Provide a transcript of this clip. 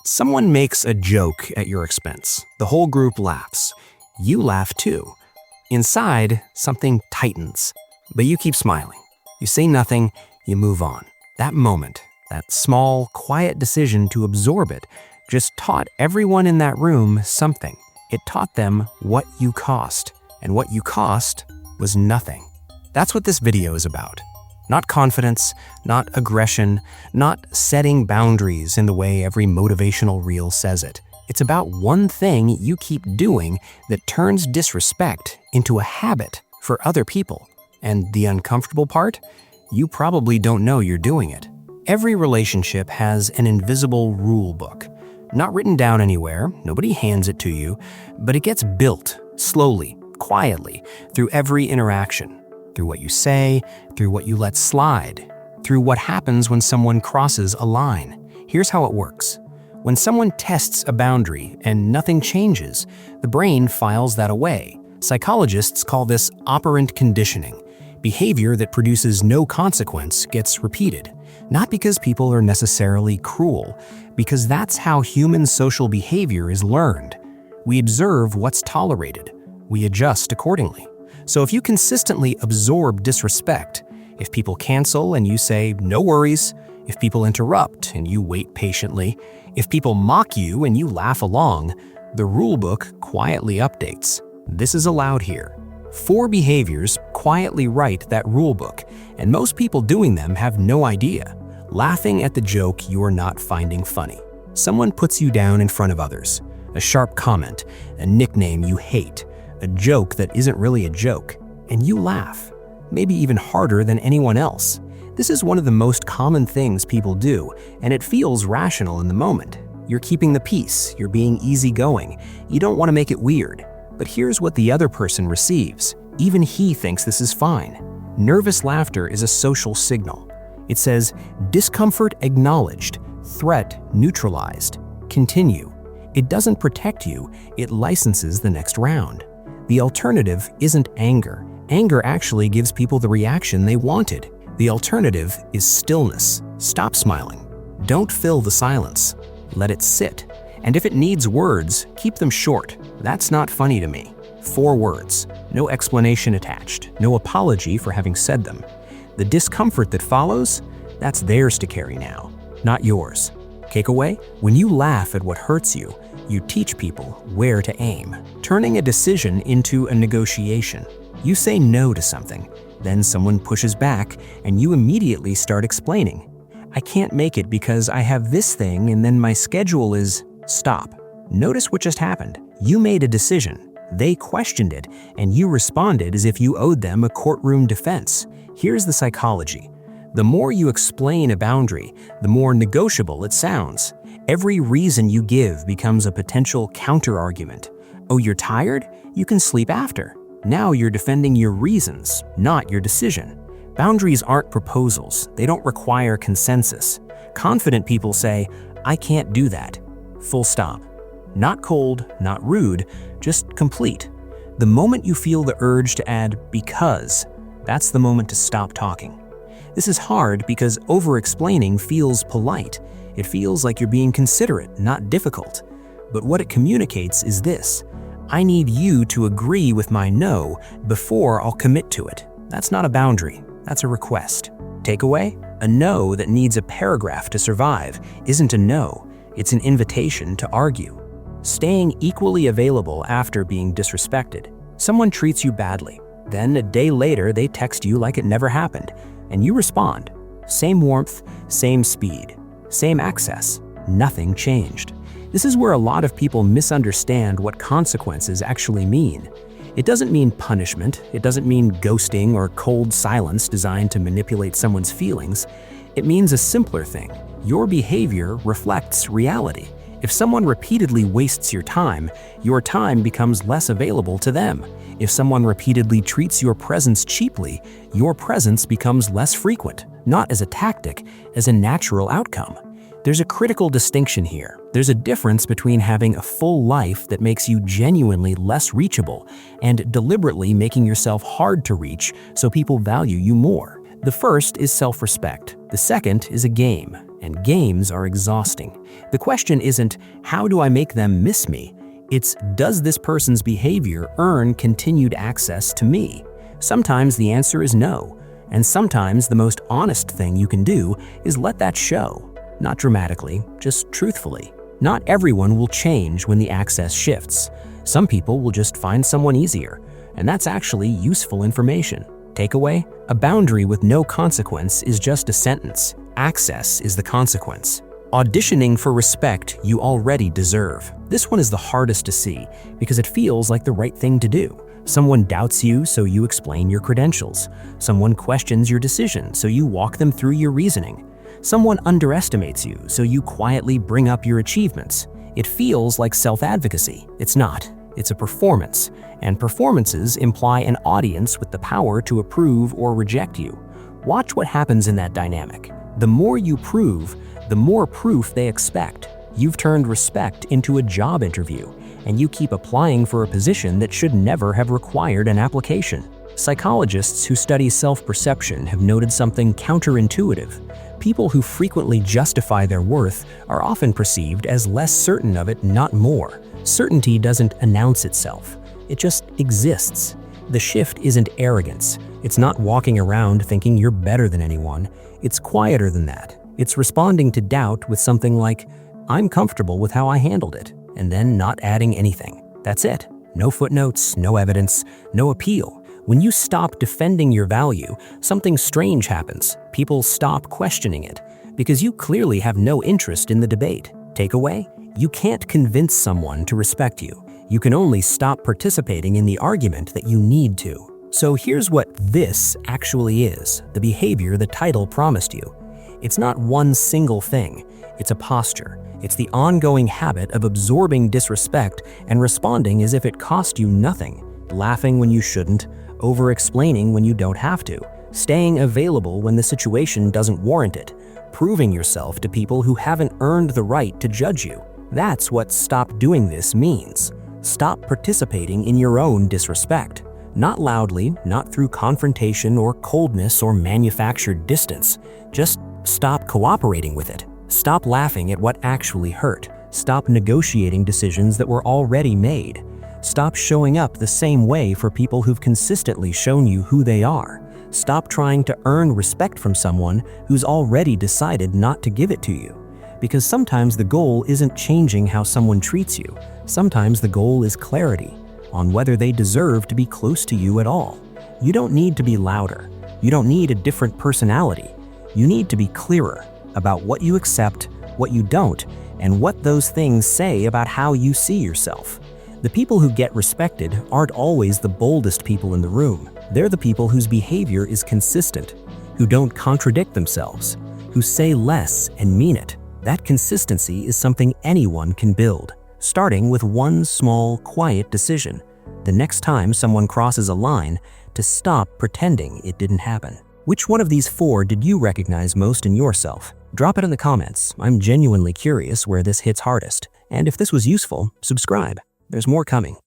Someone makes a joke at your expense. The whole group laughs. You laugh too. Inside, something tightens, but you keep smiling. You say nothing, you move on. That moment, that small, quiet decision to absorb it, just taught everyone in that room something. It taught them what you cost, and what you cost was nothing. That's what this video is about. Not confidence, not aggression, not setting boundaries in the way every motivational reel says it. It's about one thing you keep doing that turns disrespect into a habit for other people. And the uncomfortable part? You probably don't know you're doing it. Every relationship has an invisible rule book. Not written down anywhere, nobody hands it to you, but it gets built slowly, quietly, through every interaction. Through what you say, through what you let slide, through what happens when someone crosses a line. Here's how it works. When someone tests a boundary and nothing changes, the brain files that away. Psychologists call this operant conditioning. Behavior that produces no consequence gets repeated. Not because people are necessarily cruel, because that's how human social behavior is learned. We observe what's tolerated. We adjust accordingly. So if you consistently absorb disrespect, if people cancel and you say, no worries, if people interrupt and you wait patiently, if people mock you and you laugh along, the rulebook quietly updates. This is allowed here. 4 behaviors quietly write that rulebook, and most people doing them have no idea. Laughing at the joke you're not finding funny. Someone puts you down in front of others. A sharp comment, a nickname you hate, a joke that isn't really a joke, and you laugh, maybe even harder than anyone else. This is one of the most common things people do, and it feels rational in the moment. You're keeping the peace, you're being easygoing, you don't want to make it weird. But here's what the other person receives. Even he thinks this is fine. Nervous laughter is a social signal. It says, discomfort acknowledged, threat neutralized, continue. It doesn't protect you, it licenses the next round. The alternative isn't anger. Anger actually gives people the reaction they wanted. The alternative is stillness. Stop smiling. Don't fill the silence. Let it sit. And if it needs words, keep them short. That's not funny to me. 4 words. No explanation attached. No apology for having said them. The discomfort that follows, that's theirs to carry now, not yours. Takeaway? When you laugh at what hurts you, you teach people where to aim, turning a decision into a negotiation. You say no to something, then someone pushes back, and you immediately start explaining. I can't make it because I have this thing, and then my schedule is… Stop. Notice what just happened. You made a decision. They questioned it, and you responded as if you owed them a courtroom defense. Here's the psychology. The more you explain a boundary, the more negotiable it sounds. Every reason you give becomes a potential counter-argument. Oh, you're tired? You can sleep after. Now you're defending your reasons, not your decision. Boundaries aren't proposals. They don't require consensus. Confident people say, I can't do that. Full stop. Not cold, not rude, just complete. The moment you feel the urge to add because, that's the moment to stop talking. This is hard because over-explaining feels polite. It feels like you're being considerate, not difficult. But what it communicates is this: I need you to agree with my no before I'll commit to it. That's not a boundary, that's a request. Takeaway? A no that needs a paragraph to survive isn't a no, it's an invitation to argue. Staying equally available after being disrespected. Someone treats you badly. Then a day later, they text you like it never happened, and you respond. Same warmth, same speed, same access. Nothing changed. This is where a lot of people misunderstand what consequences actually mean. It doesn't mean punishment. It doesn't mean ghosting or cold silence designed to manipulate someone's feelings. It means a simpler thing. Your behavior reflects reality. If someone repeatedly wastes your time becomes less available to them. If someone repeatedly treats your presence cheaply, your presence becomes less frequent, not as a tactic, as a natural outcome. There's a critical distinction here. There's a difference between having a full life that makes you genuinely less reachable and deliberately making yourself hard to reach so people value you more. The first is self-respect. The second is a game. And games are exhausting. The question isn't, how do I make them miss me? It's, does this person's behavior earn continued access to me? Sometimes the answer is no, and sometimes the most honest thing you can do is let that show. Not dramatically, just truthfully. Not everyone will change when the access shifts. Some people will just find someone easier, and that's actually useful information. Takeaway: a boundary with no consequence is just a sentence. Access is the consequence. Auditioning for respect you already deserve. This one is the hardest to see because it feels like the right thing to do. Someone doubts you, so you explain your credentials. Someone questions your decision, so you walk them through your reasoning. Someone underestimates you, so you quietly bring up your achievements. It feels like self-advocacy. It's not. It's a performance, and performances imply an audience with the power to approve or reject you. Watch what happens in that dynamic. The more you prove, the more proof they expect. You've turned respect into a job interview, and you keep applying for a position that should never have required an application. Psychologists who study self-perception have noted something counterintuitive. People who frequently justify their worth are often perceived as less certain of it, not more. Certainty doesn't announce itself. It just exists. The shift isn't arrogance. It's not walking around thinking you're better than anyone. It's quieter than that. It's responding to doubt with something like, "I'm comfortable with how I handled it," and then not adding anything. That's it. No footnotes, no evidence, no appeal. When you stop defending your value, something strange happens. People stop questioning it because you clearly have no interest in the debate. Takeaway: you can't convince someone to respect you. You can only stop participating in the argument that you need to. So here's what this actually is, the behavior the title promised you. It's not one single thing. It's a posture. It's the ongoing habit of absorbing disrespect and responding as if it cost you nothing. Laughing when you shouldn't, over-explaining when you don't have to, staying available when the situation doesn't warrant it, proving yourself to people who haven't earned the right to judge you. That's what "stop doing this" means. Stop participating in your own disrespect. Not loudly, not through confrontation or coldness or manufactured distance. Just stop cooperating with it. Stop laughing at what actually hurt. Stop negotiating decisions that were already made. Stop showing up the same way for people who've consistently shown you who they are. Stop trying to earn respect from someone who's already decided not to give it to you. Because sometimes the goal isn't changing how someone treats you. Sometimes the goal is clarity on whether they deserve to be close to you at all. You don't need to be louder. You don't need a different personality. You need to be clearer about what you accept, what you don't, and what those things say about how you see yourself. The people who get respected aren't always the boldest people in the room. They're the people whose behavior is consistent, who don't contradict themselves, who say less and mean it. That consistency is something anyone can build, starting with one small, quiet decision. The next time someone crosses a line, to stop pretending it didn't happen. Which one of these 4 did you recognize most in yourself? Drop it in the comments. I'm genuinely curious where this hits hardest. And if this was useful, subscribe. There's more coming.